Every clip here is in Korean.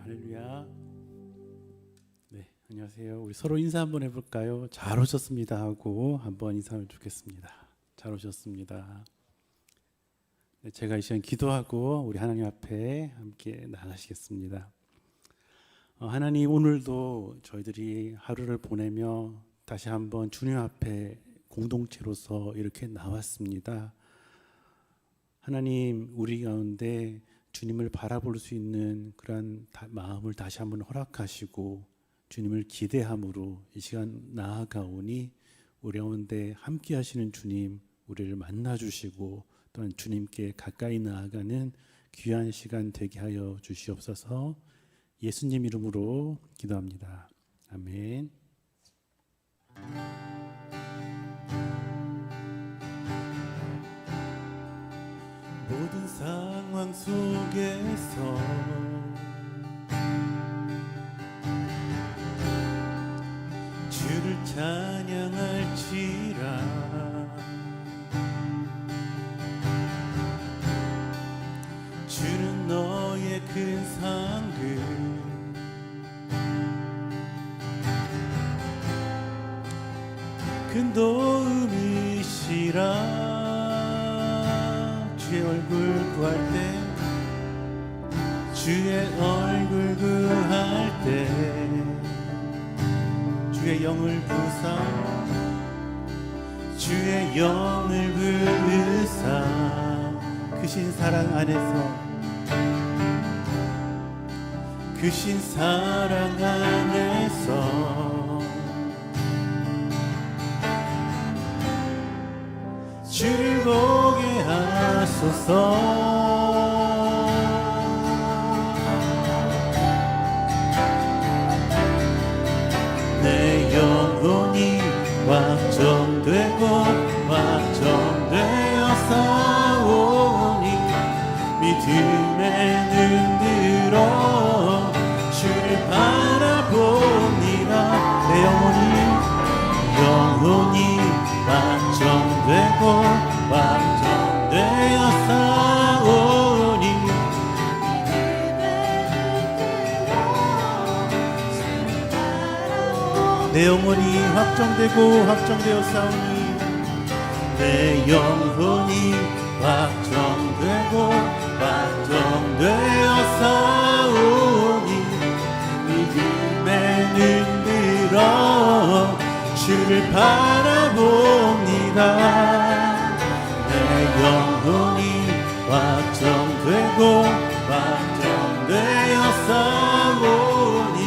할렐루야. 네, 안녕하세요. 우리 서로 인사 한번 해볼까요? 잘 오셨습니다 하고 한번 인사하면 좋겠습니다. 잘 오셨습니다. 네, 제가 이 시간 기도하고 우리 하나님 앞에 함께 나가시겠습니다. 하나님, 오늘도 저희들이 하루를 보내며 다시 한번 주님 앞에 공동체로서 이렇게 나왔습니다. 하나님, 우리 가운데 주님을 바라볼 수 있는 그러한 마음을 다시 한번 허락하시고 주님을 기대함으로 이 시간 나아가오니 우리 가운데 함께 하시는 주님, 우리를 만나주시고 또한 주님께 가까이 나아가는 귀한 시간 되게 하여 주시옵소서. 예수님 이름으로 기도합니다. 아멘. 모든 상황 속에서 주를 찬양할지라. 주는 너의 큰 상급, 큰 도움이시라. 주의 얼굴 구할 때, 주의 얼굴 구할 때, 주의 영을 부사, 주의 영을 부으사. 크신 사랑 안에서, 크신 사랑 안에서 주를 보게 하소서. 내 영혼이 확정되고 확정되어 싸우니 믿음에 눈 들어 주를 바라봅니다. 내 영혼이 확정되고 확정되어 싸우니 내 영혼이 확정되고 확정되어 싸우니 내 영혼이 확정되고 확정되어 싸우니 믿음에 눈 들어 주를 바라봅니다. 내 영혼이 확정되고 확정되어 싸우니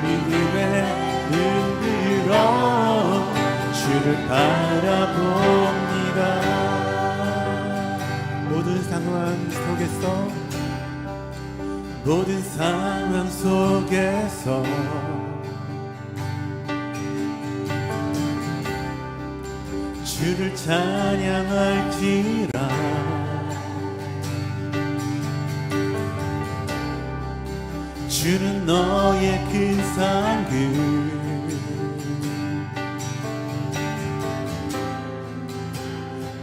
믿음에 눈 들어 주를 바라봅니다. 모든 상황 속에서 주를 찬양할지라. 주는 너의 큰 상급,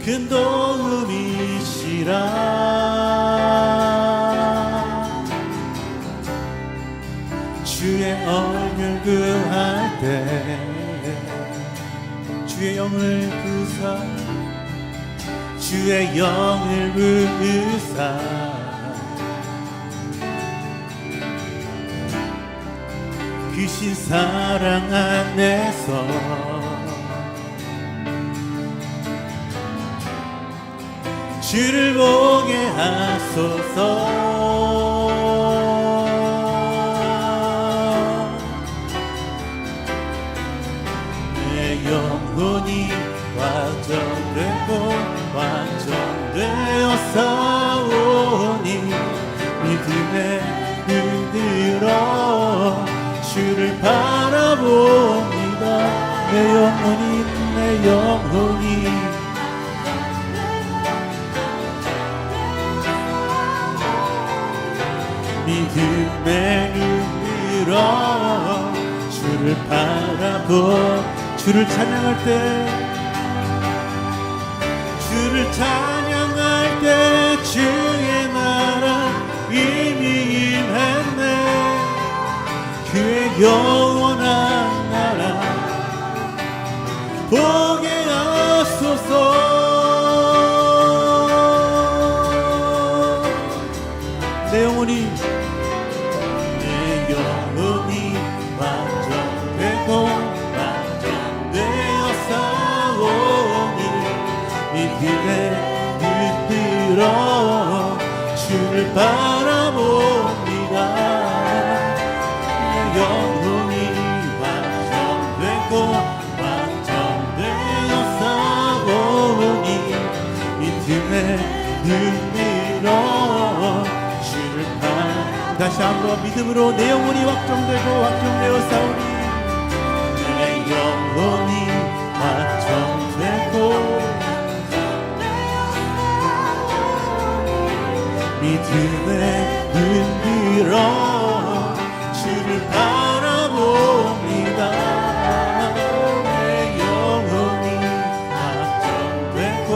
큰 도움이시라. 주의 얼굴 구할 때 주의 영을 부사, 주의 영을 부으사. 크신 사랑 안에서 주를 보게 하소서. 내 영혼이 확정되고 확정되어 싸우니 믿음에 눈 들어 주를 바라봅니다. 내 영혼이 믿음에 눈 들어 주를 주를 찬양할 때, 주를 찬양할 때 주의 나라 이미 임했네. 영원한 나라 보게 하소서. 내 영혼이 완전되고 완전되어 싸우니 믿음에 붙들어 주를 바라봅니다. 내 영혼이 완전되고 완전되어 싸우니 믿음에 붙들어 주를 바라봅니다. 다시 한번 믿음으로 내 영혼이 확정되고 확정되어 싸우니 내 영혼이 확정되고 믿음에 흔들어 주를 바라봅니다. 내 영혼이 확정되고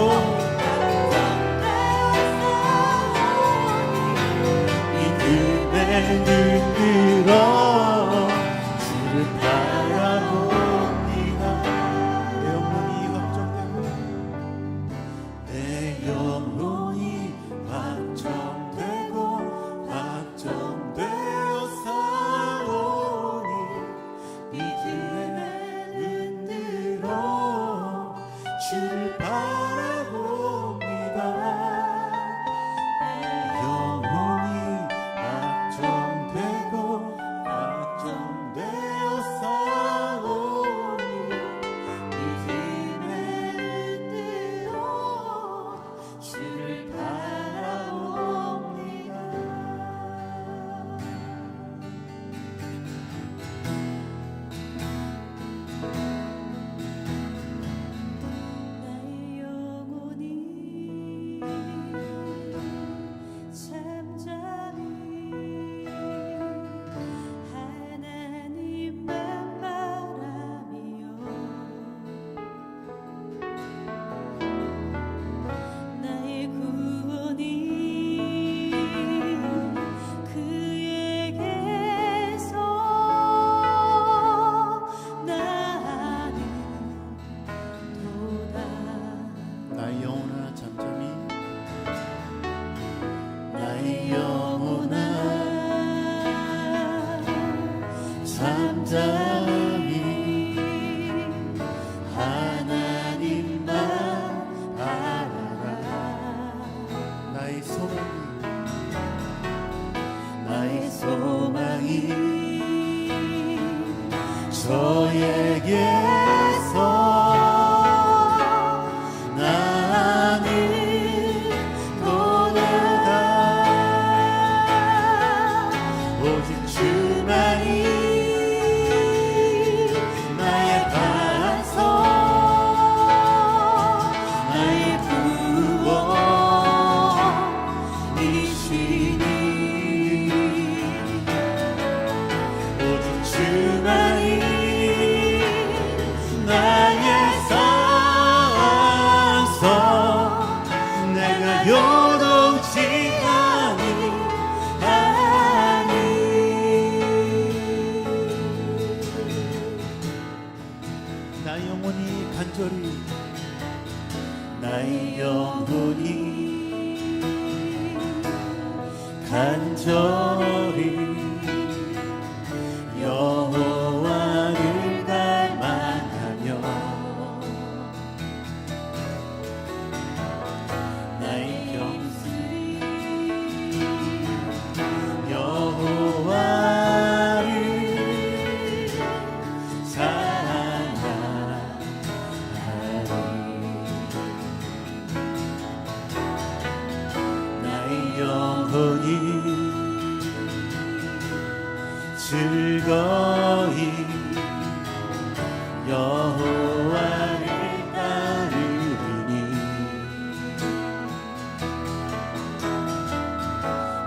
믿음에 흔들어 주를 바라봅니다. 내 영혼이 확정되고 내 영혼이 확정되고 확정되어 싸우니 믿음에 흔들어 주를 바라봅니다. 영혼이 확정되고 확정되어 싸우니 믿음에 흔들어 주를 바라봅니다. 나의 영혼이 잠잠히 하나님만 바라며 나의 구원이 그에게서 나는 도다. 나의 영혼아 잠잠히 나의 영혼아 잠잠히 하나님만 바라라. 나의 소망이 저에게서 나는 도다. 오직 주만이 나의 반석 나의 구원이시니 오직 주만이 나의 산성 내가 요동치 아니하니. 나의 영혼이 간절히 나의 영혼이 간절히 여호와를 갈망하며 나의 영혼이 여호와를 사랑하리. 나의 영혼이 즐거이 여호와를 따르니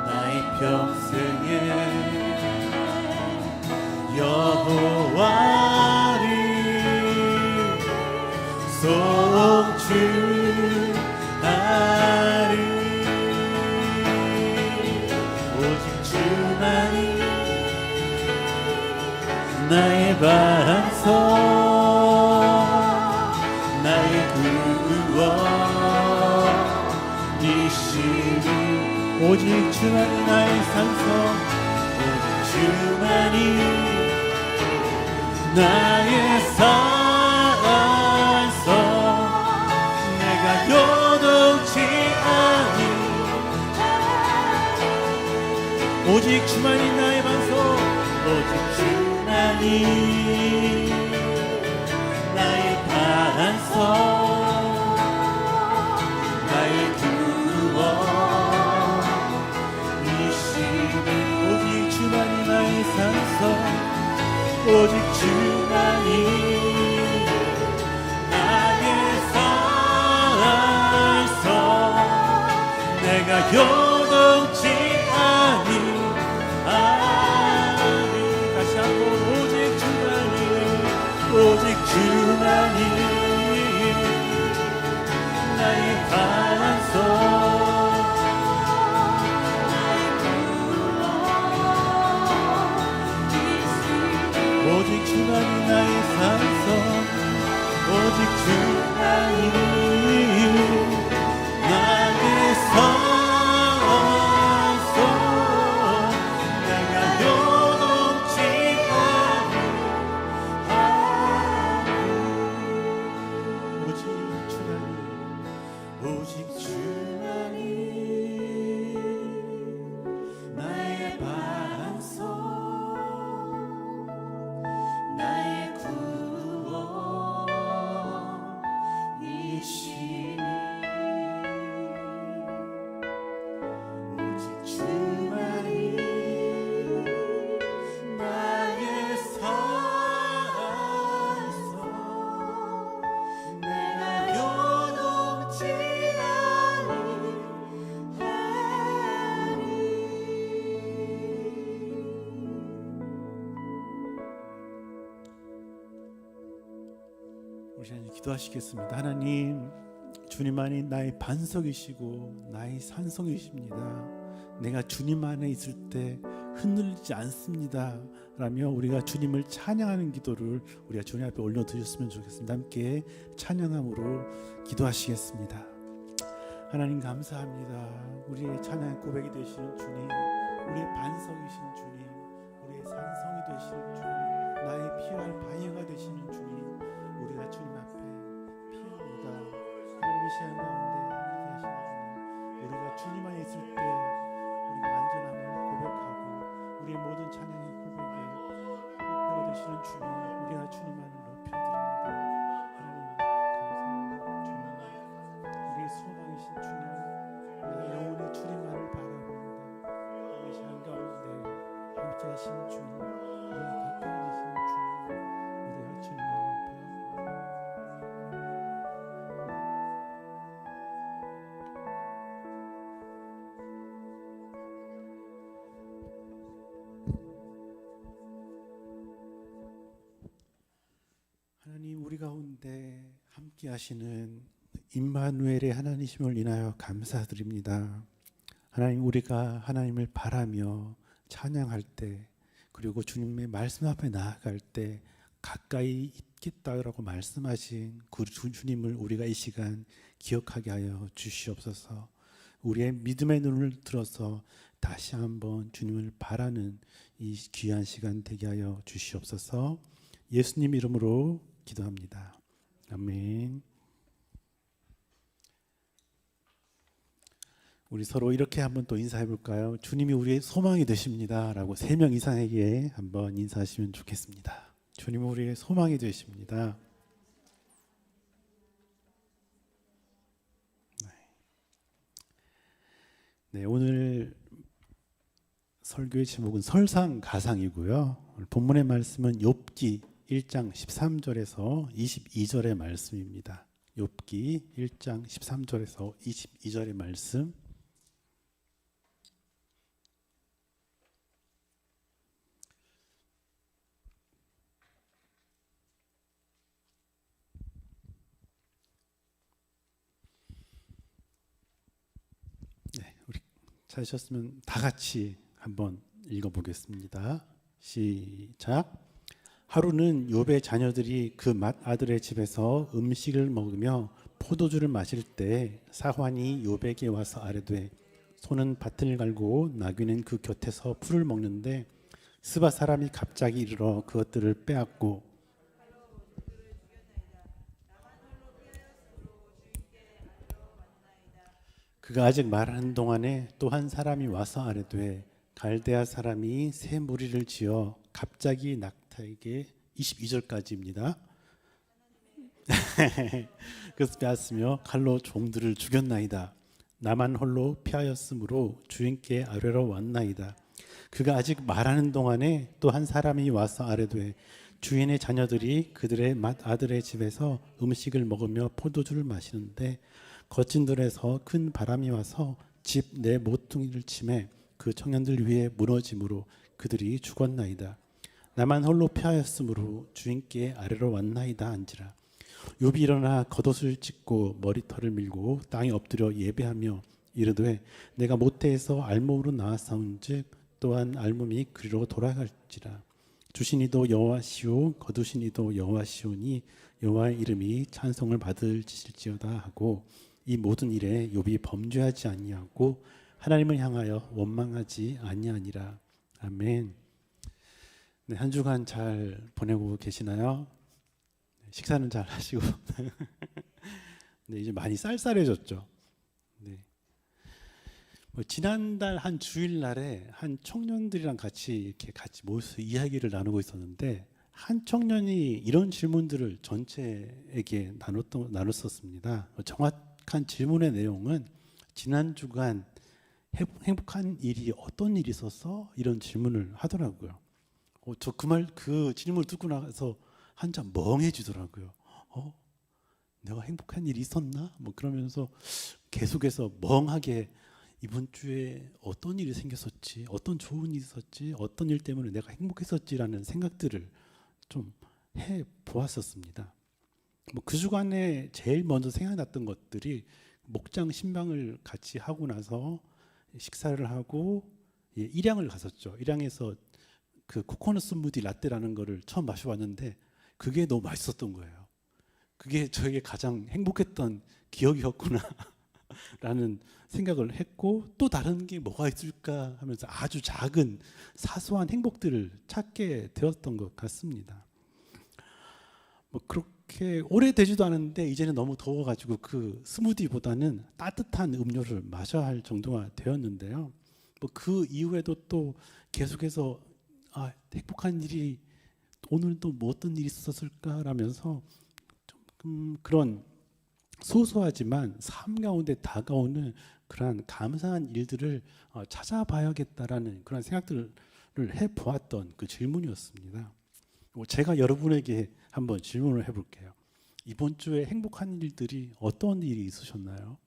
나의 평생에 여호와를 송축하리. 오직 주만이 나의 반석 나의 구원이시니 오직 주만이 나의 산성 오직 주만이 나의 산성 내가 요동치 않니 오직 주만이 나의 반석 오직 주만이 나의 반석 나의 구원이시니 오직 주만이 나의 산성 오직 주만이 나의 산성 내가 요동치 않니 다시 한번 오직 주만이 나의 반석 오직 주만이 나의 산성 오직 주만이 나의 산성 내가 요동치 않니 오직 주만이 나의 반석 나의 구원이시니 오직 주만이 나의 산성 내가 요동치 우리 하나님 기도하시겠습니다. 하나님 주님 안에 나의 반석이시고 나의 산성이십니다. 내가 주님 안에 있을 때 흔들리지 않습니다 라며 우리가 주님을 찬양하는 기도를 우리가 주님 앞에 올려드렸으면 좋겠습니다. 함께 찬양함으로 기도하시겠습니다. 하나님 감사합니다. 우리의 찬양 고백이 되시는 주님, 우리의 반석이신 주님, 우리의 산성이 되시는 주님, 나의 피할 바위가 되시는 주님, 우리가 주님 앞에 피합니다. 하나님 이 시간 가운데 함께 하시는 주님, 우리가 주님 안에 있을 때 우리가 안전함을 고백하고 우리의 모든 찬양의 고백에 목표가 되시는 주님, 우리가 주님 안을 높여드립니다. 하나님 감사합니다. 주님, 우리의 소망이신 주님, 우리가 영원히 주님만을 바라봅니다. 이 시간 가운데 함께하신 주님, 우리가 가까이 계시는 주님, 우리가 주님만을 하나님 우리 가운데 함께 하시는 임마누엘의 하나님이심을 인하여 감사드립니다. 하나님 우리가 하나님을 바라며 찬양할 때 그리고 주님의 말씀 앞에 나아갈 때 가까이 있겠다라고 말씀하신 그 주님을 우리가 이 시간 기억하게 하여 주시옵소서. 우리의 믿음의 눈을 들어서 다시 한번 주님을 바라는 이 귀한 시간 되게 하여 주시옵소서. 예수님 이름으로 기도합니다. 아멘. 우리 서로 이렇게 한번 또 인사해 볼까요? 주님이 우리의 소망이 되십니다 라고 3명 이상에게 한번 인사하시면 좋겠습니다. 주님이 우리의 소망이 되십니다. 네, 오늘 설교의 제목은 설상가상이고요. 오늘 본문의 말씀은 욥기 1장 13절에서 22절의 말씀입니다. 욥기 1장 13절에서 22절의 말씀. 네, 우리 찾으셨으면 다 같이 한번 읽어보겠습니다. 시작. 하루는 욥의 자녀들이 그 맏아들의 집에서 음식을 먹으며 포도주를 마실 때 사환이 욥에게 와서 아뢰되 소는 밭을 갈고 나귀는 그 곁에서 풀을 먹는데 스바 사람이 갑자기 이르러 그것들을 빼앗고 그가 아직 말하는 동안에 또 한 사람이 와서 아뢰되 갈대아 사람이 새 무리를 지어 갑자기 낙타에게 22절까지입니다. 그래서 빼앗으며 칼로 종들을 죽였나이다. 나만 홀로 피하였으므로 주인께 아뢰러 왔나이다. 그가 아직 말하는 동안에 또 한 사람이 와서 아뢰되 주인의 자녀들이 그들의 맏아들의 집에서 음식을 먹으며 포도주를 마시는데 거친 들에서 큰 바람이 와서 집 내 모퉁이를 치매 그 청년들 위에 무너짐으로 그들이 죽었나이다. 나만 홀로 피하였으므로 주인께 아래로 왔나이다 한지라. 욥이 일어나 겉옷을 찢고 머리털을 밀고 땅에 엎드려 예배하며 이르되 내가 모태에서 알몸으로 나왔사온즉 또한 알몸이 그리로 돌아갈지라. 주신 이도 여호와시오 거두신 이도 여호와시오니 여호와의 이름이 찬송을 받을지어다 하고 이 모든 일에 욥이 범죄하지 아니하고 하나님을 향하여 원망하지 아니하니라. 아멘. 네, 한 주간 잘 보내고 계시나요? 식사는 잘 하시고 네, 이제 많이 쌀쌀해졌죠. 네. 지난달 한 주일날에 한 청년들이랑 같이 모여서 이야기를 나누고 있었는데 한 청년이 이런 질문들을 전체에게 나눴었습니다. 정확한 질문의 내용은 지난 주간 행복한 일이 어떤 일이 있었어? 이런 질문을 하더라고요. 저 그 질문을 듣고 나서 한참 멍해지더라고요. 내가 행복한 일이 있었나? 뭐 그러면서 계속해서 멍하게 이번 주에 어떤 일이 생겼었지, 어떤 좋은 일이 있었지, 어떤 일 때문에 내가 행복했었지라는 생각들을 좀 해 보았었습니다. 그 주간에 제일 먼저 생각났던 것들이 목장 신방을 같이 하고 나서 식사를 하고 일양을 갔었죠. 일양에서 그 코코넛 스무디 라떼라는 거를 처음 마셔봤는데 그게 너무 맛있었던 거예요. 그게 저에게 가장 행복했던 기억이었구나 라는 생각을 했고 또 다른 게 뭐가 있을까 하면서 아주 작은 사소한 행복들을 찾게 되었던 것 같습니다. 그렇게 오래되지도 않았는데 이제는 너무 더워가지고 그 스무디보다는 따뜻한 음료를 마셔야 할 정도가 되었는데요. 그 이후에도 또 계속해서 행복한 일이 오늘 또 뭐 어떤 일이 있었을까라면서 그런 소소하지만 삶 가운데 다가오는 그러한 감사한 일들을 찾아봐야겠다라는 그런 생각들을 해보았던 그 질문이었습니다. 제가 여러분에게 한번 질문을 해볼게요. 이번 주에 행복한 일들이 어떤 일이 있으셨나요?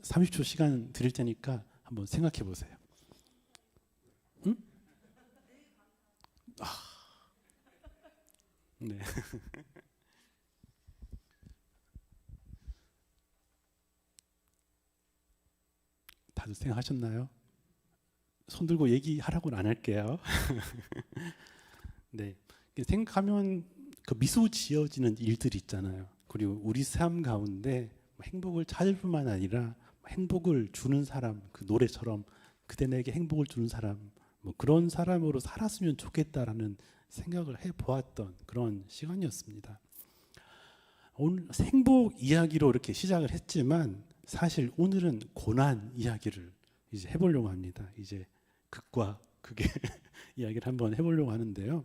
30초 시간 드릴 테니까 한번 생각해 보세요. 응? 네. 다들 생각하셨나요? 손 들고 얘기하라고는 안 할게요. 네. 생각하면 그 미소 지어지는 일들이 있잖아요. 그리고 우리 삶 가운데 행복을 찾을 뿐만 아니라 행복을 주는 사람, 그 노래처럼 그대 내게 행복을 주는 사람, 그런 사람으로 살았으면 좋겠다라는 생각을 해보았던 그런 시간이었습니다. 오늘 행복 이야기로 이렇게 시작을 했지만 사실 오늘은 고난 이야기를 이제 해보려고 합니다. 이제 극과 극의 이야기를 한번 해보려고 하는데요.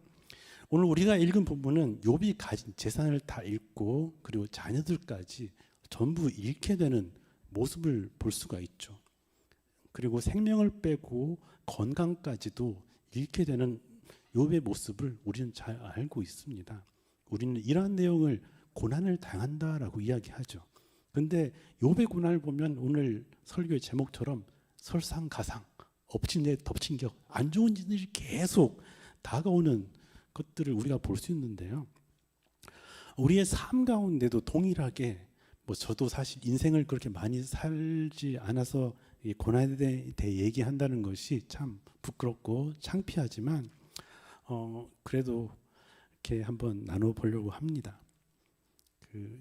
오늘 우리가 읽은 부분은 욥이 가진 재산을 다 잃고 그리고 자녀들까지 전부 잃게 되는 모습을 볼 수가 있죠. 그리고 생명을 빼고 건강까지도 잃게 되는 욥의 모습을 우리는 잘 알고 있습니다. 우리는 이러한 내용을 고난을 당한다라고 이야기하죠. 그런데 욥의 고난을 보면 오늘 설교의 제목처럼 설상가상, 엎친 데 덮친 격, 안 좋은 일이 계속 다가오는 것들을 우리가 볼 수 있는데요. 우리의 삶 가운데도 동일하게 저도 사실 인생을 그렇게 많이 살지 않아서 이 고난에 대해 얘기한다는 것이 참 부끄럽고 창피하지만 그래도 이렇게 한번 나눠 보려고 합니다.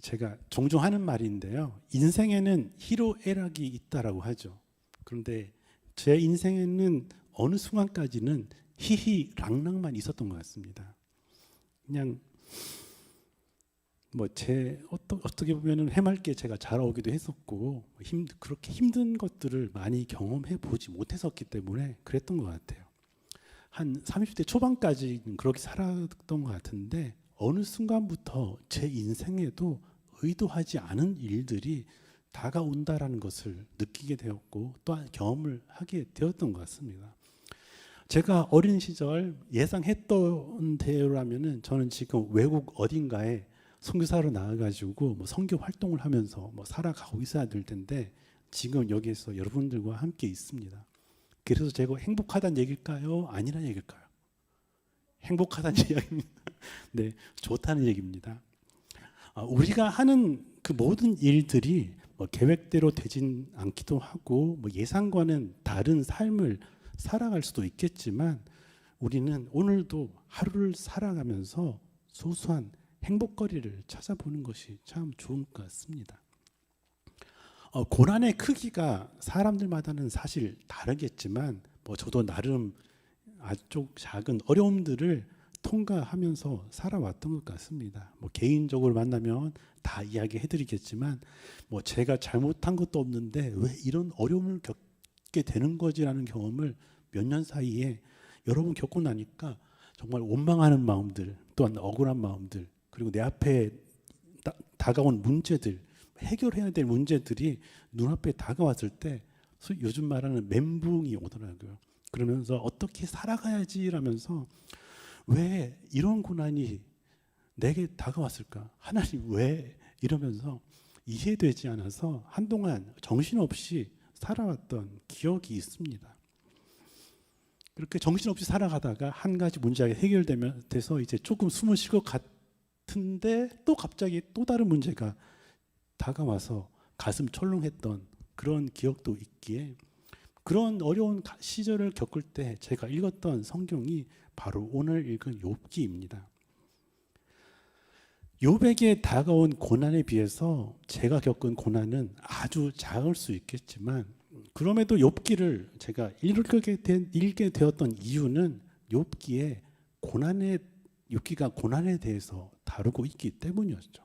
제가 종종 하는 말인데요. 인생에는 희로애락이 있다라고 하죠. 그런데 제 인생에는 어느 순간까지는 희희락락만 있었던 것 같습니다. 그냥 뭐 제 어떻게 보면은 해맑게 제가 자라오기도 했었고 그렇게 힘든 것들을 많이 경험해 보지 못했었기 때문에 그랬던 것 같아요. 한 30대 초반까지는 그렇게 살았던 것 같은데 어느 순간부터 제 인생에도 의도하지 않은 일들이 다가온다라는 것을 느끼게 되었고 또한 경험을 하게 되었던 것 같습니다. 제가 어린 시절 예상했던 대로라면은 저는 지금 외국 어딘가에 선교사로 나와가지고 뭐 선교 활동을 하면서 뭐 살아가고 있어야 될 텐데 지금 여기에서 여러분들과 함께 있습니다. 그래서 제가 행복하다는 얘기일까요? 아니라는 얘기일까요? 행복하다는 이야기입니다. 네, 좋다는 얘기입니다. 우리가 하는 그 모든 일들이 뭐 계획대로 되진 않기도 하고 뭐 예상과는 다른 삶을 살아갈 수도 있겠지만 우리는 오늘도 하루를 살아가면서 소소한 행복거리를 찾아보는 것이 참 좋은 것 같습니다. 고난의 크기가 사람들마다는 사실 다르겠지만 뭐 저도 나름 아주 작은 어려움들을 통과하면서 살아왔던 것 같습니다. 뭐 개인적으로 만나면 다 이야기해드리겠지만 뭐 제가 잘못한 것도 없는데 왜 이런 어려움을 겪게 되는 거지라는 경험을 몇 년 사이에 여러 번 겪고 나니까 정말 원망하는 마음들 또한 억울한 마음들 그리고 내 앞에 다가온 문제들 해결해야 될 문제들이 눈앞에 다가왔을 때 요즘 말하는 멘붕이 오더라고요. 그러면서 어떻게 살아가야지라면서 왜 이런 고난이 내게 다가왔을까? 하나님 왜? 이러면서 이해되지 않아서 한동안 정신없이 살아왔던 기억이 있습니다. 그렇게 정신없이 살아가다가 한 가지 문제가 해결돼서 이제 조금 숨을 쉴 것 같은데 또 갑자기 또 다른 문제가 다가와서 가슴 철렁했던 그런 기억도 있기에 그런 어려운 시절을 겪을 때 제가 읽었던 성경이 바로 오늘 읽은 욥기입니다. 욥에게 다가온 고난에 비해서 제가 겪은 고난은 아주 작을 수 있겠지만 그럼에도 욥기를 제가 읽게 되었던 이유는 욥기가 고난에 대해서 다루고 있기 때문이었죠.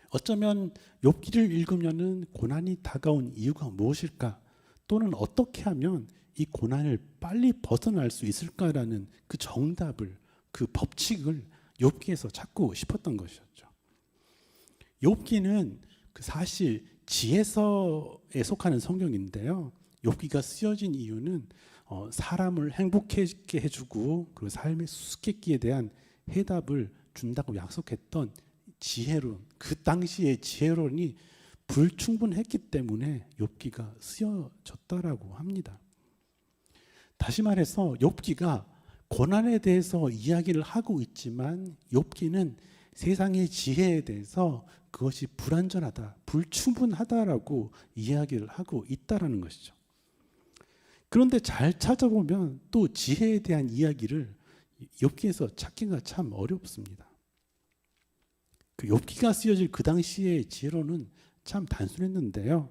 어쩌면 욥기를 읽으면은 고난이 다가온 이유가 무엇일까? 또는 어떻게 하면 이 고난을 빨리 벗어날 수 있을까라는 그 정답을, 그 법칙을 욥기에서 찾고 싶었던 것이었죠. 욥기는 사실 지혜서에 속하는 성경인데요. 욥기가 쓰여진 이유는 사람을 행복하게 해주고 그 삶의 수수께끼에 대한 해답을 준다고 약속했던 지혜론, 그 당시의 지혜론이 불충분했기 때문에 욥기가 쓰여졌다라고 합니다. 다시 말해서 욥기가 고난에 대해서 이야기를 하고 있지만 욥기는 세상의 지혜에 대해서 그것이 불완전하다, 불충분하다라고 이야기를 하고 있다라는 것이죠. 그런데 잘 찾아보면 또 지혜에 대한 이야기를 욥기에서 찾기가 참 어렵습니다. 그 욥기가 쓰여질 그 당시의 지혜로는 참 단순했는데요.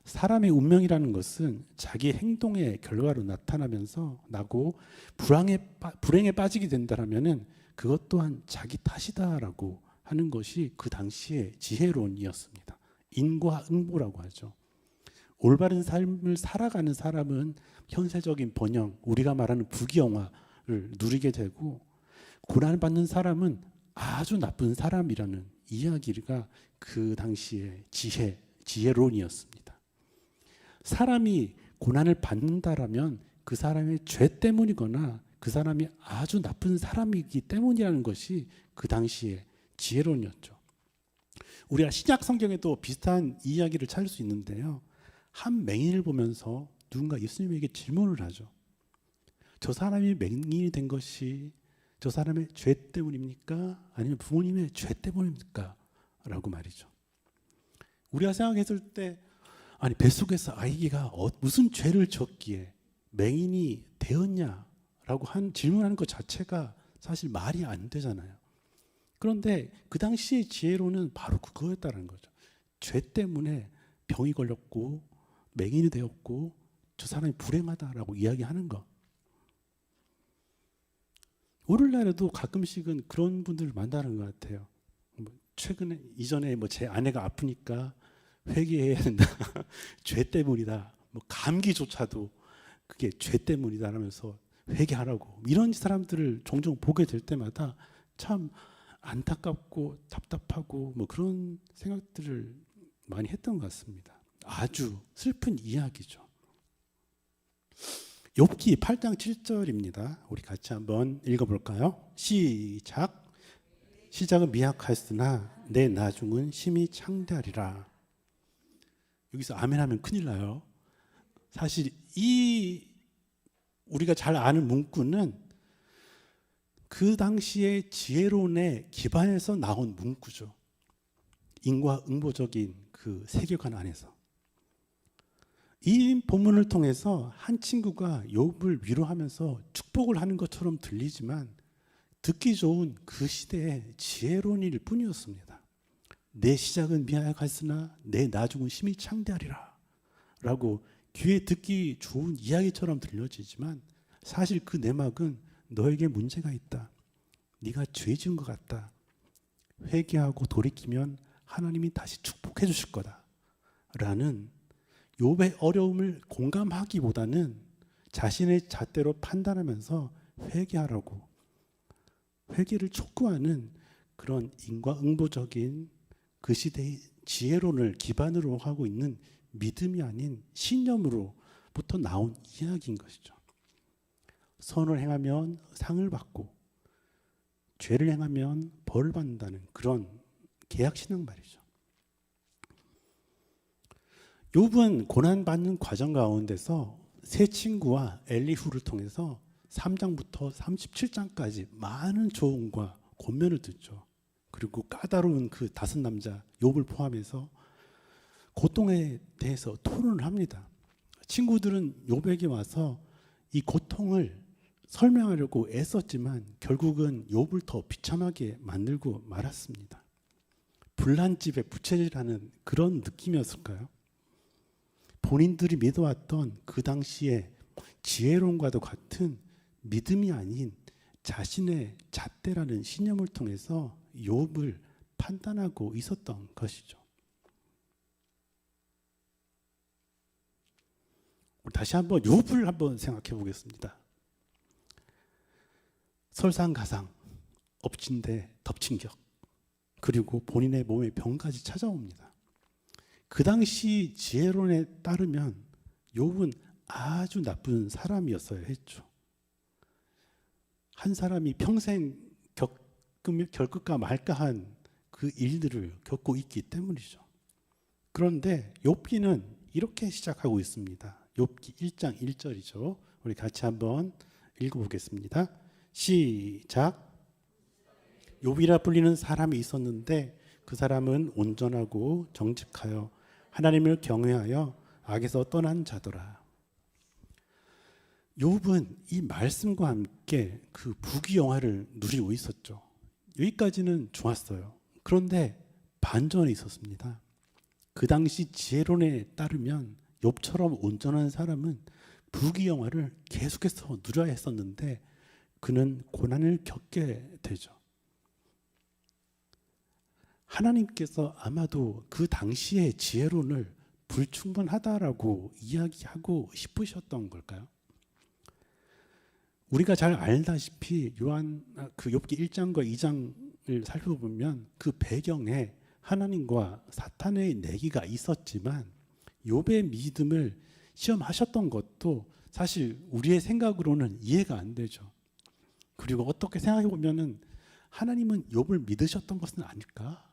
사람의 운명이라는 것은 자기 행동의 결과로 나고 불행에 빠지게 된다면은 그것 또한 자기 탓이다라고 하는 것이 그 당시의 지혜론이었습니다. 인과응보라고 하죠. 올바른 삶을 살아가는 사람은 현세적인 번영, 우리가 말하는 부귀영화를 누리게 되고 고난받는 사람은 아주 나쁜 사람이라는 이야기가 그 당시의 지혜론이었습니다. 사람이 고난을 받는다라면 그 사람의 죄 때문이거나 그 사람이 아주 나쁜 사람이기 때문이라는 것이 그 당시의 지혜론이었죠. 우리가 신약 성경에도 비슷한 이야기를 찾을 수 있는데요. 한 맹인을 보면서 누군가 예수님에게 질문을 하죠. 저 사람이 맹인이 된 것이 저 사람의 죄 때문입니까? 아니면 부모님의 죄 때문입니까? 라고 말이죠. 우리가 생각했을 때 아니 뱃속에서 아기가 무슨 죄를 졌기에 맹인이 되었냐라고 질문하는 것 자체가 사실 말이 안 되잖아요. 그런데 그 당시의 지혜로는 바로 그거였다는 거죠. 죄 때문에 병이 걸렸고 맹인이 되었고 저 사람이 불행하다라고 이야기하는 거. 오늘날에도 가끔씩은 그런 분들을 만나는 것 같아요. 최근에 이전에 제 아내가 아프니까 회개해야 된다. 죄 때문이다. 감기조차도 그게 죄 때문이다라면서 회개하라고. 이런 사람들을 종종 보게 될 때마다 참 안타깝고 답답하고 그런 생각들을 많이 했던 것 같습니다. 아주 슬픈 이야기죠. 욥기 8장 7절입니다. 우리 같이 한번 읽어볼까요? 시작. 시작은 미약하였으나 내 나중은 심히 창대하리라. 여기서 아멘 하면 큰일 나요. 사실 이 우리가 잘 아는 문구는 그 당시의 지혜론에 기반해서 나온 문구죠. 인과응보적인 그 세계관 안에서. 이 본문을 통해서 한 친구가 욥을 위로하면서 축복을 하는 것처럼 들리지만 듣기 좋은 그 시대의 지혜론일 뿐이었습니다. 내 시작은 미약하였으나 내 나중은 심히 창대하리라 라고 귀에 듣기 좋은 이야기처럼 들려지지만 사실 그 내막은 너에게 문제가 있다. 네가 죄 지은 것 같다. 회개하고 돌이키면 하나님이 다시 축복해 주실 거다 라는 욥의 어려움을 공감하기보다는 자신의 잣대로 판단하면서 회개하라고 회개를 촉구하는 그런 인과응보적인 그 시대의 지혜론을 기반으로 하고 있는 믿음이 아닌 신념으로부터 나온 이야기인 것이죠. 선을 행하면 상을 받고 죄를 행하면 벌을 받는다는 그런 계약신앙 말이죠. 욥은 고난받는 과정 가운데서 세 친구와 엘리후를 통해서 3장부터 37장까지 많은 조언과 권면을 듣죠. 그리고 까다로운 그 다섯 남자 욥을 포함해서 고통에 대해서 토론을 합니다. 친구들은 욥에게 와서 이 고통을 설명하려고 애썼지만 결국은 욥을 더 비참하게 만들고 말았습니다. 불난집에 부채질하는 그런 느낌이었을까요? 본인들이 믿어왔던 그 당시에 지혜론과도 같은 믿음이 아닌 자신의 잣대라는 신념을 통해서 욥을 판단하고 있었던 것이죠. 다시 한번 욥을 한번 생각해 보겠습니다. 설상가상, 엎친 데 덮친 격, 그리고 본인의 몸에 병까지 찾아옵니다. 그 당시 지혜론에 따르면 욥은 아주 나쁜 사람이었어야 했죠. 한 사람이 평생 겪을까 말까한 그 일들을 겪고 있기 때문이죠. 그런데 욥기는 이렇게 시작하고 있습니다. 욥기 1장 1절이죠. 우리 같이 한번 읽어보겠습니다. 시작. 욥이라 불리는 사람이 있었는데 그 사람은 온전하고 정직하여 하나님을 경외하여 악에서 떠난 자더라. 욥은 이 말씀과 함께 그 부귀영화를 누리고 있었죠. 여기까지는 좋았어요. 그런데 반전이 있었습니다. 그 당시 지혜론에 따르면 욥처럼 온전한 사람은 부귀영화를 계속해서 누려야 했었는데 그는 고난을 겪게 되죠. 하나님께서 아마도 그 당시의 지혜론을 불충분하다라고 이야기하고 싶으셨던 걸까요? 우리가 잘 알다시피 그 욥기 1장과 2장을 살펴보면 그 배경에 하나님과 사탄의 내기가 있었지만 욥의 믿음을 시험하셨던 것도 사실 우리의 생각으로는 이해가 안 되죠. 그리고 어떻게 생각해 보면은 하나님은 욥을 믿으셨던 것은 아닐까?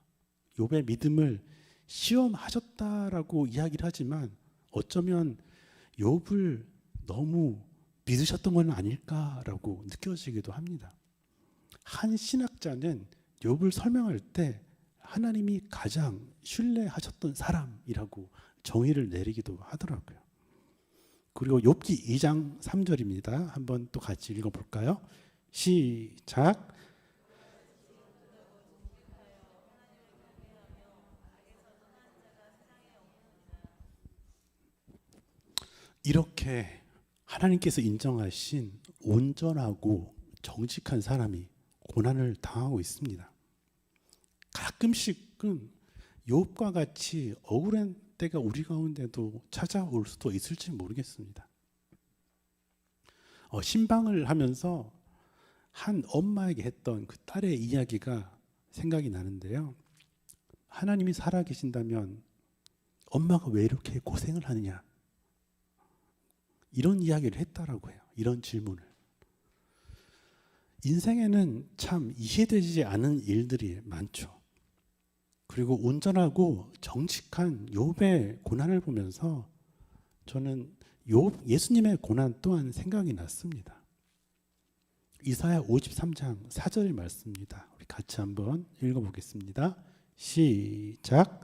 욥의 믿음을 시험하셨다라고 이야기를 하지만 어쩌면 욥을 너무 믿으셨던 건 아닐까라고 느껴지기도 합니다. 한 신학자는 욥을 설명할 때 하나님이 가장 신뢰하셨던 사람이라고 정의를 내리기도 하더라고요. 그리고 욥기 2장 3절입니다. 한번 또 같이 읽어볼까요? 시작. 이렇게 하나님께서 인정하신 온전하고 정직한 사람이 고난을 당하고 있습니다. 가끔씩은 욥과 같이 억울한 때가 우리 가운데도 찾아올 수도 있을지 모르겠습니다. 신방을 하면서 한 엄마에게 했던 그 딸의 이야기가 생각이 나는데요. 하나님이 살아계신다면 엄마가 왜 이렇게 고생을 하느냐, 이런 이야기를 했다라고 해요. 이런 질문을. 인생에는 참 이해되지 않은 일들이 많죠. 그리고 온전하고 정직한 욥의 고난을 보면서 저는 예수님의 고난 또한 생각이 났습니다. 이사야 53장 4절의 말씀입니다. 우리 같이 한번 읽어보겠습니다. 시작.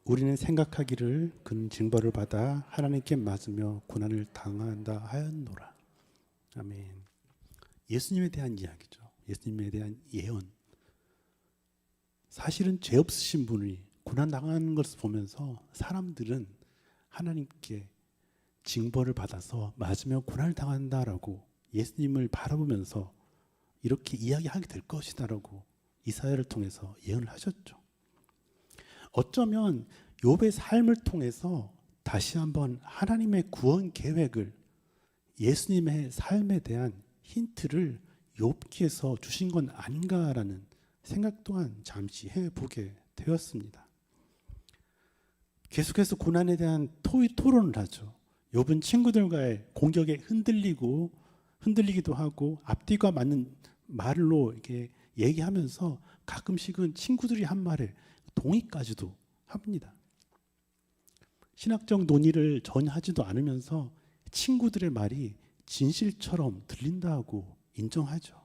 우리는 생각하기를 그는 징벌을 받아 하나님께 맞으며 고난을 당한다 하였노라. 아멘. 예수님에 대한 이야기죠. 예수님에 대한 예언. 사실은 죄 없으신 분이 고난 당하는 것을 보면서 사람들은 하나님께 징벌을 받아서 맞으며 고난을 당한다라고 예수님을 바라보면서 이렇게 이야기하게 될 것이다라고 이사야를 통해서 예언을 하셨죠. 어쩌면 욥의 삶을 통해서 다시 한번 하나님의 구원 계획을, 예수님의 삶에 대한 힌트를 욥기에서 주신 건 아닌가라는 생각 또한 잠시 해보게 되었습니다. 계속해서 고난에 대한 토론을 하죠. 욥은 친구들과의 공격에 흔들리기도 하고 앞뒤가 맞는 말로 이렇게 얘기하면서 가끔씩은 친구들이 한 말에 동의까지도 합니다. 신학적 논의를 전혀 하지도 않으면서 친구들의 말이 진실처럼 들린다고 인정하죠.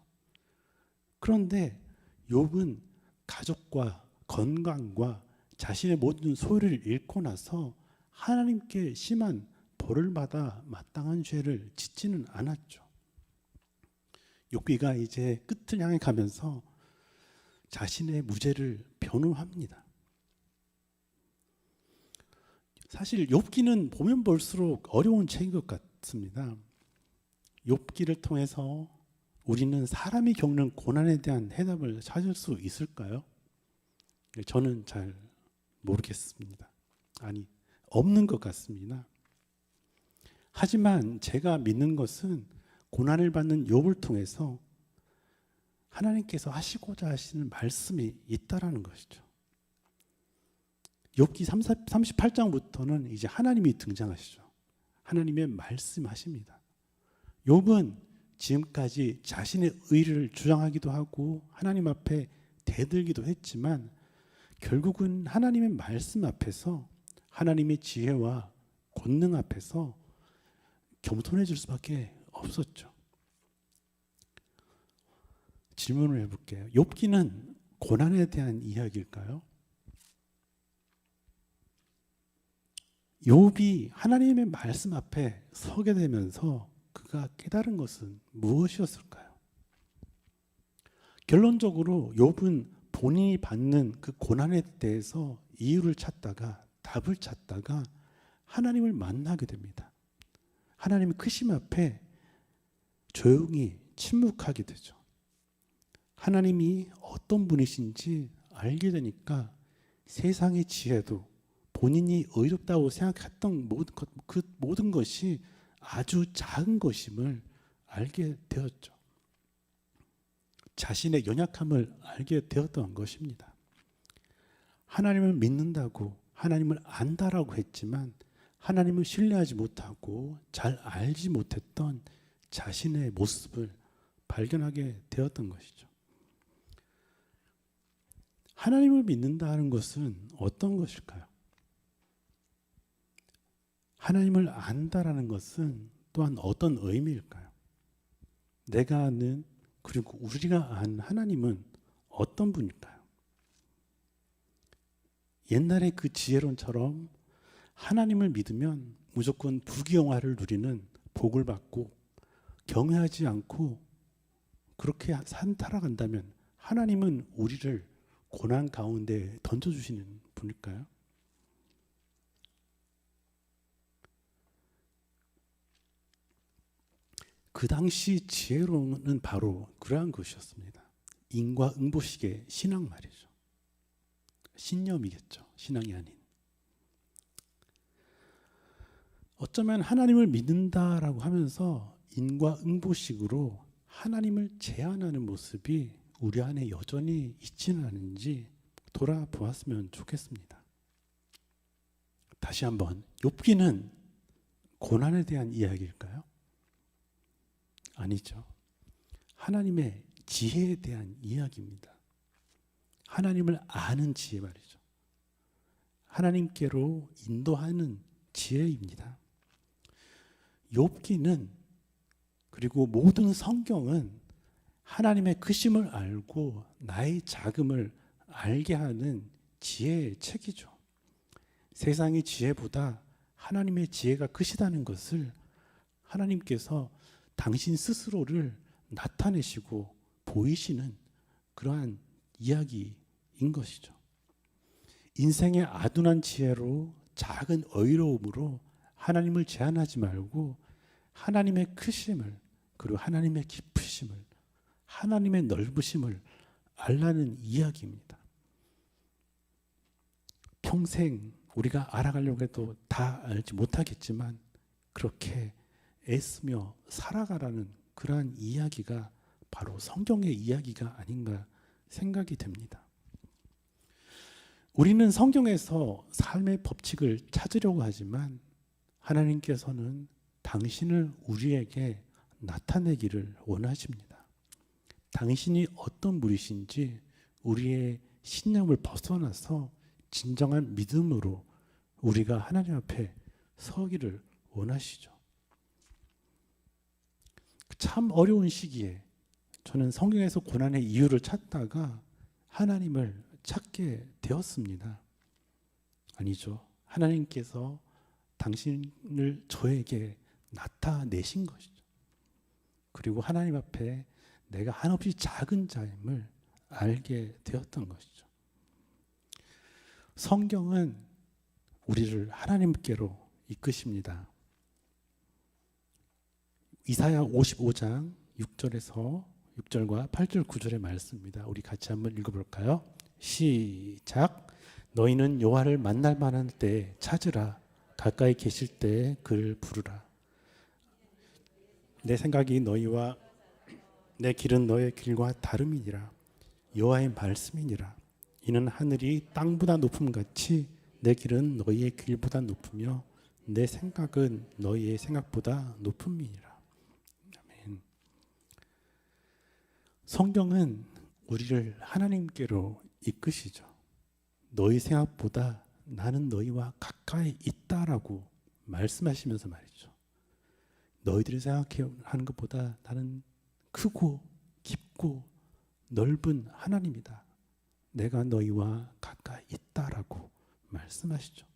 그런데 욥은 가족과 건강과 자신의 모든 소유를 잃고 나서 하나님께 심한 벌을 받아 마땅한 죄를 짓지는 않았죠. 욥기가 이제 끝을 향해 가면서 자신의 무죄를 변호합니다. 사실 욥기는 보면 볼수록 어려운 책인 것 같습니다. 욥기를 통해서 우리는 사람이 겪는 고난에 대한 해답을 찾을 수 있을까요? 저는 잘 모르겠습니다. 아니, 없는 것 같습니다. 하지만 제가 믿는 것은 고난을 받는 욥을 통해서 하나님께서 하시고자 하시는 말씀이 있다라는 것이죠. 욥기 38장부터는 이제 하나님이 등장하시죠. 하나님의 말씀하십니다. 욥은 지금까지 자신의 의를 주장하기도 하고 하나님 앞에 대들기도 했지만 결국은 하나님의 말씀 앞에서, 하나님의 지혜와 권능 앞에서 겸손해질 수밖에 없었죠. 질문을 해볼게요. 욥기는 고난에 대한 이야기일까요? 욥이 하나님의 말씀 앞에 서게 되면서 그가 깨달은 것은 무엇이었을까요? 결론적으로 욥은 본인이 받는 그 고난에 대해서 이유를 찾다가, 답을 찾다가 하나님을 만나게 됩니다. 하나님의 크심 앞에 조용히 침묵하게 되죠. 하나님이 어떤 분이신지 알게 되니까 세상의 지혜도 본인이 의롭다고 생각했던 그 모든 것이 아주 작은 것임을 알게 되었죠. 자신의 연약함을 알게 되었던 것입니다. 하나님을 믿는다고, 하나님을 안다라고 했지만 하나님을 신뢰하지 못하고 잘 알지 못했던 자신의 모습을 발견하게 되었던 것이죠. 하나님을 믿는다는 것은 어떤 것일까요? 하나님을 안다라는 것은 또한 어떤 의미일까요? 내가 아는, 그리고 우리가 안 하나님은 어떤 분일까요? 옛날의 그 지혜론처럼 하나님을 믿으면 무조건 부귀영화를 누리는 복을 받고 경외하지 않고 그렇게 살아간다면 하나님은 우리를 고난 가운데 던져주시는 분일까요? 그 당시 지혜로는 바로 그러한 것이었습니다. 인과응보식의 신앙 말이죠. 신념이겠죠. 신앙이 아닌. 어쩌면 하나님을 믿는다라고 하면서 인과응보식으로 하나님을 제한하는 모습이 우리 안에 여전히 있지는 않은지 돌아보았으면 좋겠습니다. 다시 한번, 욥기는 고난에 대한 이야기일까요? 아니죠. 하나님의 지혜에 대한 이야기입니다. 하나님을 아는 지혜 말이죠. 하나님께로 인도하는 지혜입니다. 욥기는, 그리고 모든 성경은 하나님의 크심을 알고 나의 작음을 알게 하는 지혜의 책이죠. 세상의 지혜보다 하나님의 지혜가 크시다는 것을 하나님께서 당신 스스로를 나타내시고 보이시는 그러한 이야기인 것이죠. 인생의 아둔한 지혜로, 작은 어이로움으로 하나님을 제한하지 말고 하나님의 크심을, 그리고 하나님의 깊으심을, 하나님의 넓으심을 알라는 이야기입니다. 평생 우리가 알아가려고 해도 다 알지 못하겠지만 그렇게 애쓰며 살아가라는 그러한 이야기가 바로 성경의 이야기가 아닌가 생각이 됩니다. 우리는 성경에서 삶의 법칙을 찾으려고 하지만 하나님께서는 당신을 우리에게 나타내기를 원하십니다. 당신이 어떤 분이신지 우리의 신념을 벗어나서 진정한 믿음으로 우리가 하나님 앞에 서기를 원하시죠. 참 어려운 시기에 저는 성경에서 고난의 이유를 찾다가 하나님을 찾게 되었습니다. 아니죠. 하나님께서 당신을 저에게 나타내신 것이죠. 그리고 하나님 앞에 내가 한없이 작은 자임을 알게 되었던 것이죠. 성경은 우리를 하나님께로 이끄십니다. 이사야 55장 6절과 8절 9절의 말씀입니다. 우리 같이 한번 읽어볼까요? 시작. 너희는 여호와를 만날 만한 때 찾으라. 가까이 계실 때 그를 부르라. 내 생각이 너희와 내 길은 너의 길과 다름이니라. 여호와의 말씀이니라. 이는 하늘이 땅보다 높음같이 내 길은 너희의 길보다 높으며 내 생각은 너희의 생각보다 높음이니라. 아멘. 성경은 우리를 하나님께로 이끄시죠. 너희 생각보다 나는 너희와 가까이 있다라고 말씀하시면서 말이죠. 너희들이 생각하는 것보다 나는 크고 깊고 넓은 하나님이다. 내가 너희와 가까이 있다라고 말씀하시죠.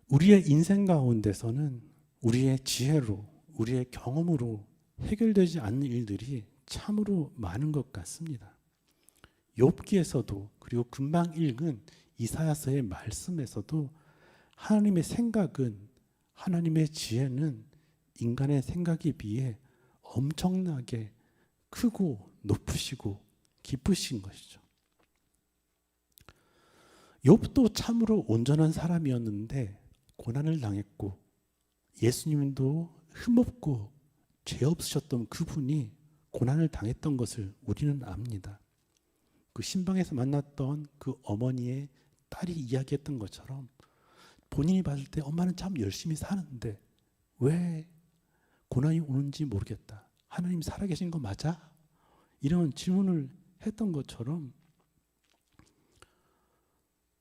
우리의 인생 가운데서는 우리의 지혜로, 우리의 경험으로 해결되지 않는 일들이 참으로 많은 것 같습니다. 욥기에서도, 그리고 금방 읽은 이사야서의 말씀에서도 하나님의 생각은, 하나님의 지혜는 인간의 생각에 비해 엄청나게 크고 높으시고 깊으신 것이죠. 욥도 참으로 온전한 사람이었는데 고난을 당했고, 예수님도 흠없고 죄 없으셨던 그분이 고난을 당했던 것을 우리는 압니다. 그 신방에서 만났던 그 어머니의 딸이 이야기했던 것처럼 본인이 봤을 때 엄마는 참 열심히 사는데 왜 고난이 오는지 모르겠다. 하나님 살아계신 거 맞아? 이런 질문을 했던 것처럼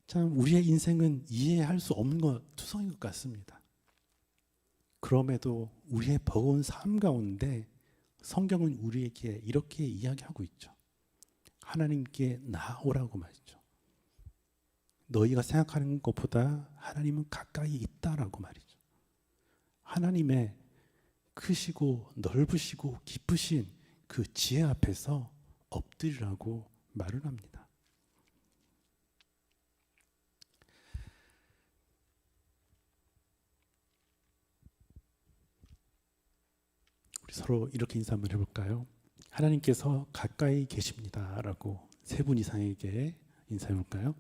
참 우리의 인생은 이해할 수 없는 것 투성인 것 같습니다. 그럼에도 우리의 버거운 삶 가운데 성경은 우리에게 이렇게 이야기하고 있죠. 하나님께 나아오라고 말이죠. 너희가 생각하는 것보다 하나님은 가까이 있다라고 말이죠. 하나님의 크시고 넓으시고 깊으신 그 지혜 앞에서 엎드리라고 말을 합니다. 서로 이렇게 인사 한번 해볼까요? 하나님께서 가까이 계십니다라고 세 분 이상에게 인사해볼까요?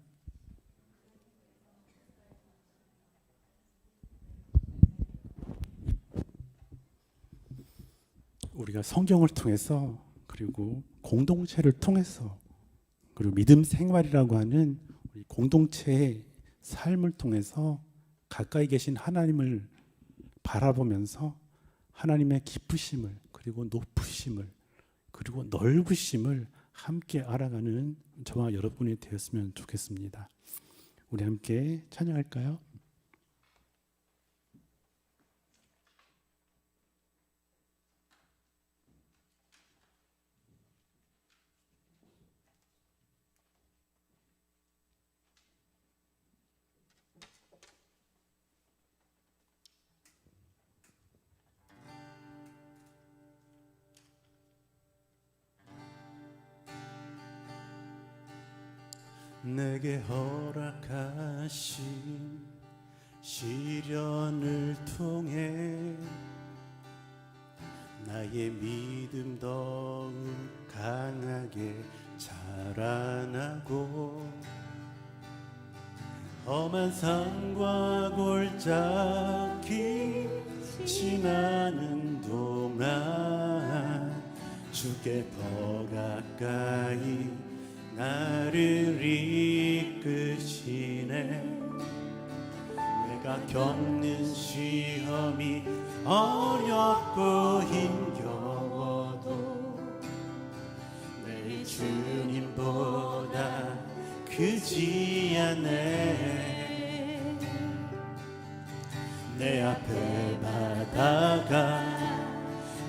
우리가 성경을 통해서 그리고 공동체를 통해서 그리고 믿음 생활이라고 하는 우리 공동체의 삶을 통해서 가까이 계신 하나님을 바라보면서 하나님의 기쁘심을 그리고 높으심을 그리고 넓으심을 함께 알아가는 저와 여러분이 되었으면 좋겠습니다. 우리 함께 찬양할까요? 내게 허락하신 시련을 통해 나의 믿음 더욱 강하게 자라나고 험한 산과 골짜기 지나는 동안 주께 더 가까이 나를 이끄시네. 내가 겪는 시험이 어렵고 힘겨워도 내 주님보다 크지 않네. 내 앞에 바다가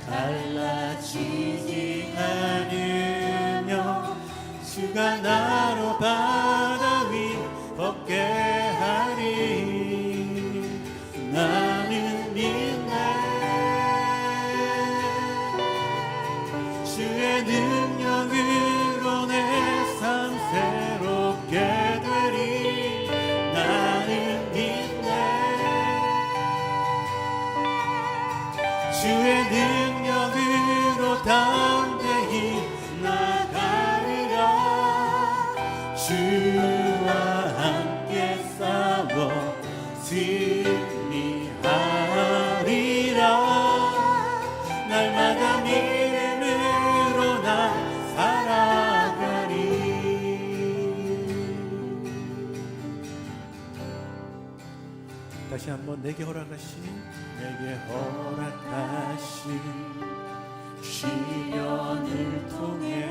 갈라지지 않으며 주가 나로 바다 위 걷게 하리. 나는 믿네. 주의 능력으로 내 삶 새롭게 되리. 나는 믿네. 주의 능력으로 담대히 나가리라. 주와 함께 싸워 승리하리라. 날마다 믿음으로 나 살아가리. 다시 한번 내게 허락하신 시련을 통해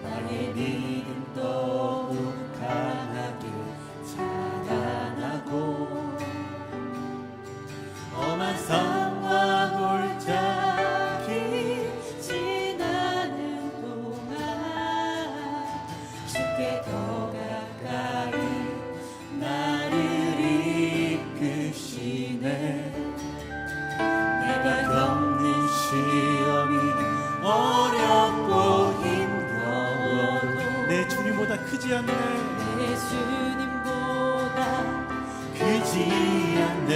나의 믿음 더욱 강하게 자라나고 험한 산과 골짜기 지나는 동안 주께 더 가까이 나를 이끄시네. 내가 겪는 시험이 어렵고 힘겨워도 내 주님보다 크지 않네. 내 주님보다 크지 않네.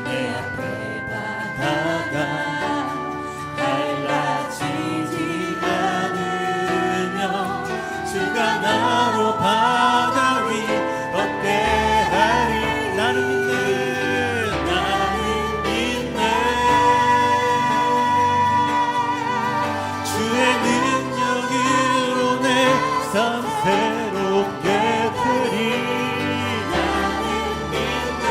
내 앞에 바다가 갈라지지 않으며 주가 나로 바다 위 걷게 하리. 나는 믿네. 나는 믿네. 주의 능력으로 내 삶 새롭게 되리. 나는 믿네.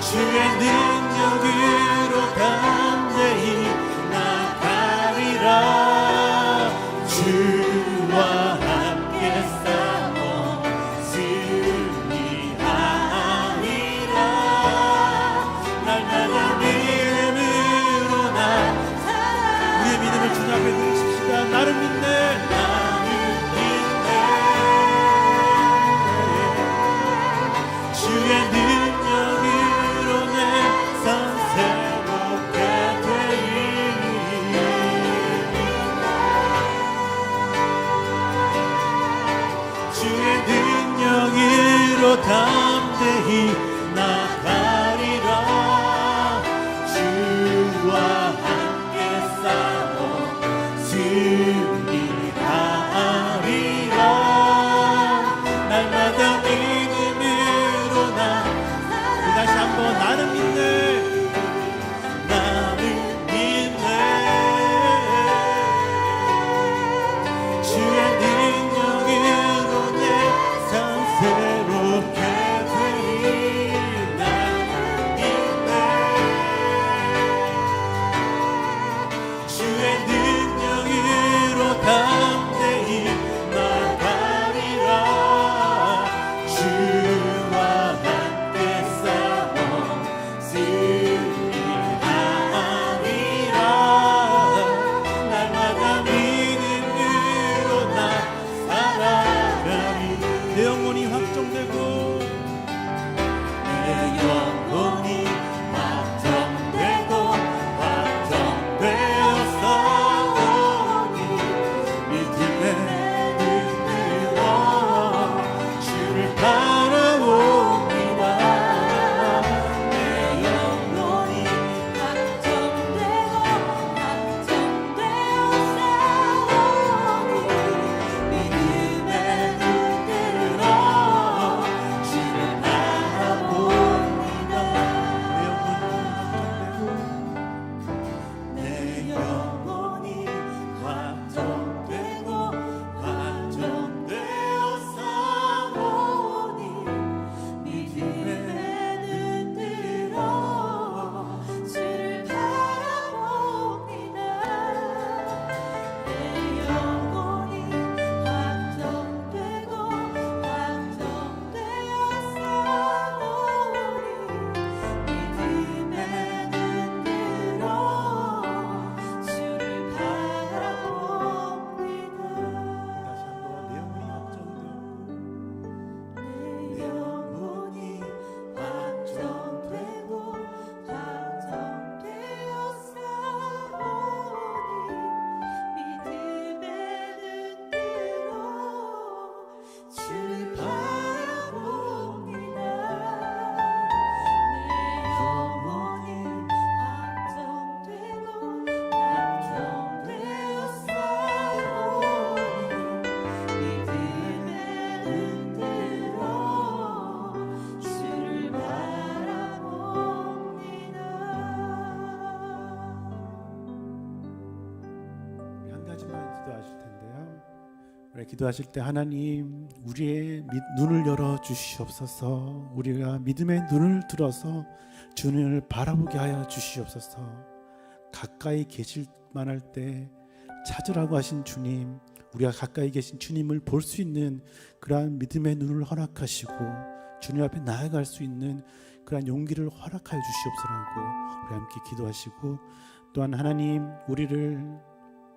주의 능력으로 담대히 나가리라. 주와 함께 싸워 승리하리라. 날마다 믿음으로 나 우리의 믿음을 주님 앞에 드리십시다. 나를 믿네. 나는 믿네. 주의 능력으로 내 삶 새롭게 되리. 주의 능력으로 능력으로 담대히 나가리라. 주와 함께 싸워 승리하리라. 날마다 믿음으로 나 다시 한번 나는 믿네. 나는 믿네. 주의 능력으로 내 삶 새롭게 되리. 나는 믿네. 주의 능력으로 담대히 나가리라. 주와 함께 싸워 승리하리라. 날마다 믿음으로 나 살아가리. 내 영혼이 확정되고 내 영혼이 확정되고 확정되어 싸우니 믿음에 눈들어 주를 바라봅니다. 내 영혼이 확정되어 싸우니 믿음의 눈들어 주를 바라봅니다. 내 영혼이 확정되고 확정되어 싸우니 믿음의 눈들어 주를 바라봅니다. 내 영혼이 확정되고 확정되어 싸우니 믿음의 눈들어 주를 바라봅니다. 다시 한번 내 영혼이 확정되고 내 영혼이 확정되고 확정되어 싸우니 믿음의 눈들어 주를 바라봅니다. 내 영혼이 확정되고 확정되어 싸우니 믿음의 눈들어 주를 바라봅니다. 한 가지만 기도하실 텐데요. 우리 기도하실 때 하나님 우리의 눈을 열어 주시옵소서. 우리가 믿음의 눈을 들어서 주님을 바라보게 하여 주시옵소서. 가까이 계실 만할 때 찾으라고 하신 주님, 우리가 가까이 계신 주님을 볼 수 있는 그러한 믿음의 눈을 허락하시고 주님 앞에 나아갈 수 있는 그러한 용기를 허락하여 주시옵소서라고 우리 함께 기도하시고, 또한 하나님 우리를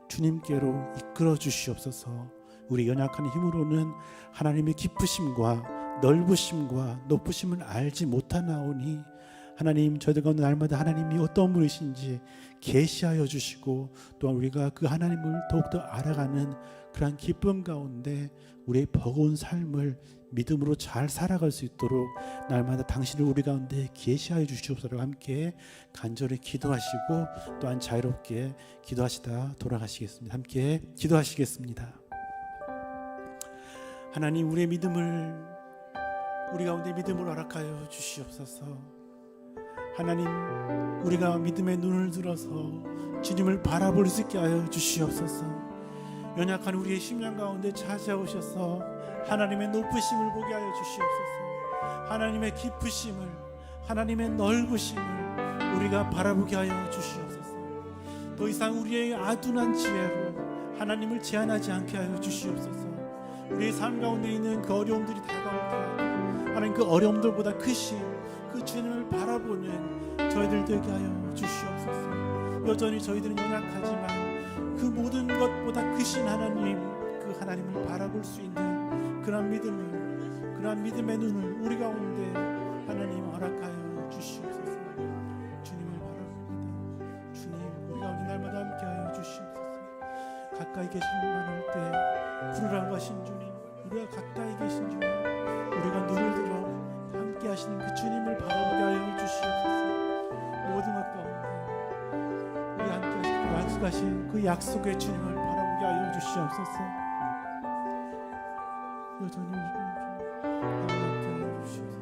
주님께로 이끌어 주시옵소서. 우리 연약한 힘으로는 하나님의 깊으심과 넓으심과 높으심을 알지 못하나오니 하나님 저희들 가운데 날마다 하나님이 어떤 분이신지 계시하여 주시고, 또한 우리가 그 하나님을 더욱더 알아가는 그러한 기쁨 가운데 우리의 버거운 삶을 믿음으로 잘 살아갈 수 있도록 날마다 당신을 우리 가운데 계시하여 주시옵소서. 함께 간절히 기도하시고 또한 자유롭게 기도하시다 돌아가시겠습니다. 함께 기도하시겠습니다. 하나님 우리의 믿음을 우리 가운데 믿음을 허락하여 주시옵소서. 하나님 우리가 믿음의 눈을 들어서 주님을 바라볼 수 있게 하여 주시옵소서. 연약한 우리의 심령 가운데 찾아오셔서 하나님의 높으심을 보게 하여 주시옵소서. 하나님의 깊으심을, 하나님의 넓으심을 우리가 바라보게 하여 주시옵소서. 더 이상 우리의 아둔한 지혜로 하나님을 제한하지 않게 하여 주시옵소서. 우리의 삶 가운데 있는 그 어려움들이 다가올까 하나님 그 어려움들보다 크신 그 주님을 바라보는 저희들 되게 하여 주시옵소서. 여전히 저희들은 연약하지만 그 모든 것보다 크신 하나님, 그 하나님을 바라볼 수 있는 그런 믿음을, 그런 믿음의 눈을 우리 가운데 하나님 허락하여 주시옵소서. 주님을 바라봅니다. 주님 우리 가운데 날마다 함께 하여 주시옵소서. 가까이 계신 만할 때 부르라고 하신 주님, 우리가 가까이 계신 주님, 우리가 눈을 들어 하시는 그 주님을 바라보게 하여 주시옵소서. 모든 것 가운데 우리 함께 약속하신 그 약속의 주님을 바라보게 하여 주시옵소서. 여전히 함께 하여 주시옵소서.